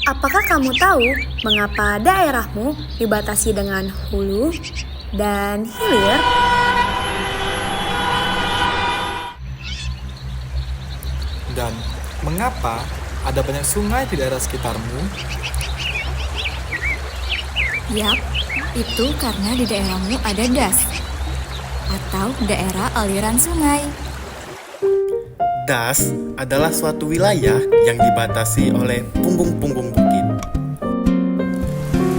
Apakah kamu tahu mengapa daerahmu dibatasi dengan hulu dan hilir? Dan mengapa ada banyak sungai di daerah sekitarmu? Yap, itu karena di daerahmu ada das atau daerah aliran sungai. Das adalah suatu wilayah yang dibatasi oleh punggung-punggung bukit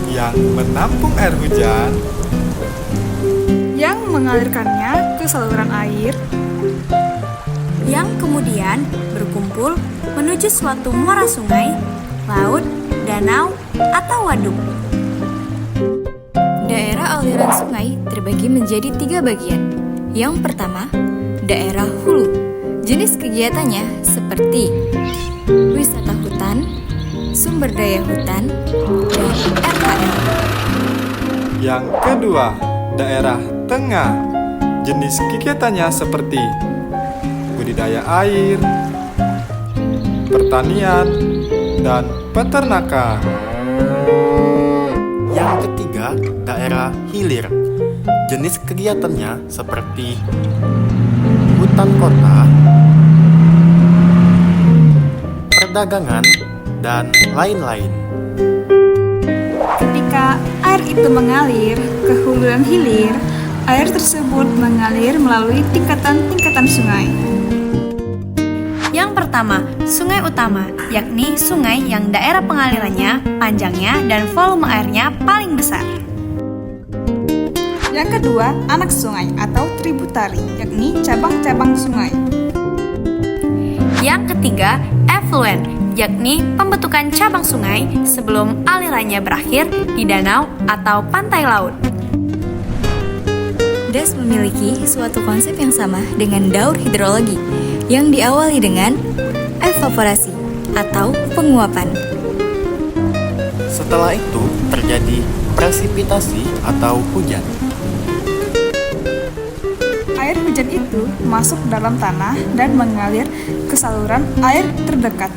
Yang menampung air hujan, yang mengalirkannya ke saluran air, yang kemudian berkumpul menuju suatu muara sungai, laut, danau, atau waduk. Daerah aliran sungai terbagi menjadi 3 bagian. Yang pertama, daerah hulu. Jenis kegiatannya seperti wisata hutan, sumber daya hutan, dan RKL. yang kedua daerah tengah. Jenis kegiatannya seperti budidaya air, pertanian, dan peternakan. Yang ketiga, daerah hilir. Jenis kegiatannya seperti hutan kota, perdagangan, dan lain-lain. ketika air itu mengalir ke hulu dan hilir, air tersebut mengalir melalui tingkatan-tingkatan sungai. Yang pertama, sungai utama, yakni sungai yang daerah pengalirannya, panjangnya, dan volume airnya paling besar. Yang kedua, anak sungai atau tributari, yakni cabang-cabang sungai. Yang ketiga, effluent, yakni pembentukan cabang sungai sebelum alirannya berakhir di danau atau pantai laut. Das memiliki suatu konsep yang sama dengan daur hidrologi yang diawali dengan evaporasi atau penguapan. Setelah itu terjadi presipitasi atau hujan. Air hujan itu masuk dalam tanah dan mengalir ke saluran air terdekat.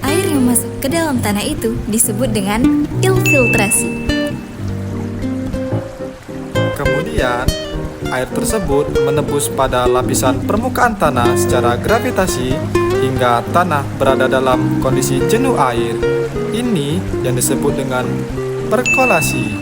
Air yang masuk ke dalam tanah itu disebut dengan infiltrasi. Kemudian, air tersebut menembus pada lapisan permukaan tanah secara gravitasi hingga tanah berada dalam kondisi jenuh air. Ini yang disebut dengan perkolasi.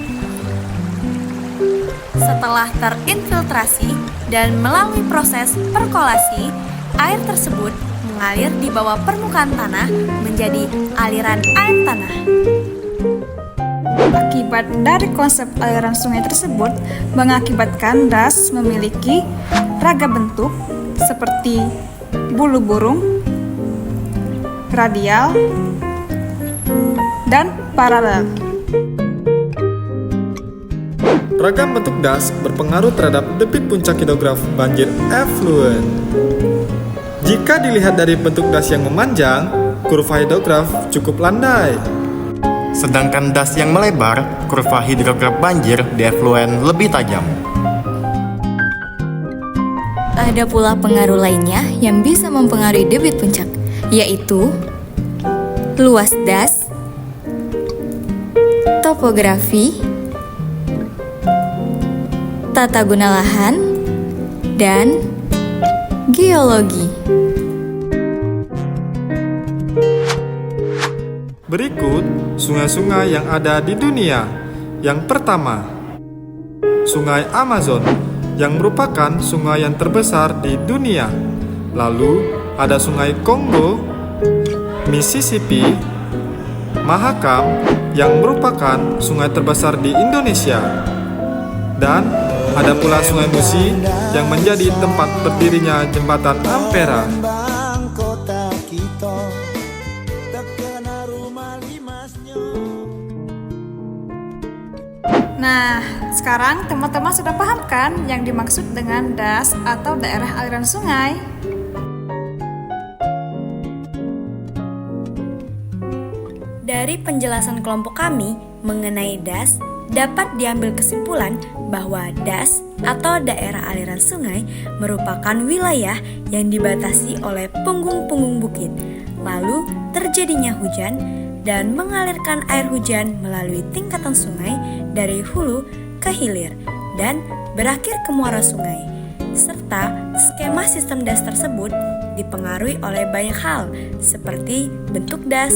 Setelah terinfiltrasi dan melalui proses perkolasi, air tersebut mengalir di bawah permukaan tanah menjadi aliran air tanah. Akibat dari konsep aliran sungai tersebut mengakibatkan das memiliki ragam bentuk seperti bulu burung, radial, dan paralel. Ragam bentuk das berpengaruh terhadap debit puncak hidrograf banjir effluent. Jika dilihat dari bentuk das yang memanjang, kurva hidrograf cukup landai. Sedangkan das yang melebar, kurva hidrograf banjir di effluent lebih tajam. Ada pula pengaruh lainnya yang bisa mempengaruhi debit puncak, yaitu luas das, topografi, tata guna lahan, dan geologi. Berikut sungai-sungai yang ada di dunia. Yang pertama, Sungai Amazon yang merupakan sungai yang terbesar di dunia. Lalu ada Sungai Kongo, Mississippi, Mahakam yang merupakan sungai terbesar di Indonesia. Dan ada pula Sungai Musi yang menjadi tempat berdirinya jembatan Ampera. Nah, sekarang teman-teman sudah paham kan yang dimaksud dengan das atau daerah aliran sungai? Dari penjelasan kelompok kami mengenai das, dapat diambil kesimpulan bahwa das atau daerah aliran sungai merupakan wilayah yang dibatasi oleh punggung-punggung bukit. Lalu terjadinya hujan dan mengalirkan air hujan melalui tingkatan sungai dari hulu ke hilir dan berakhir ke muara sungai. Serta skema sistem das tersebut dipengaruhi oleh banyak hal seperti bentuk das,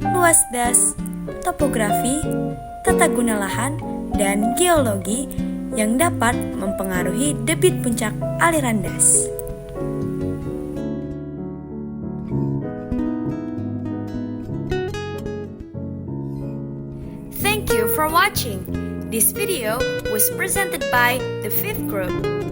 luas das, topografi, tata guna lahan, dan geologi yang dapat mempengaruhi debit puncak aliran das. Thank you for watching. This video was presented by the 5th group.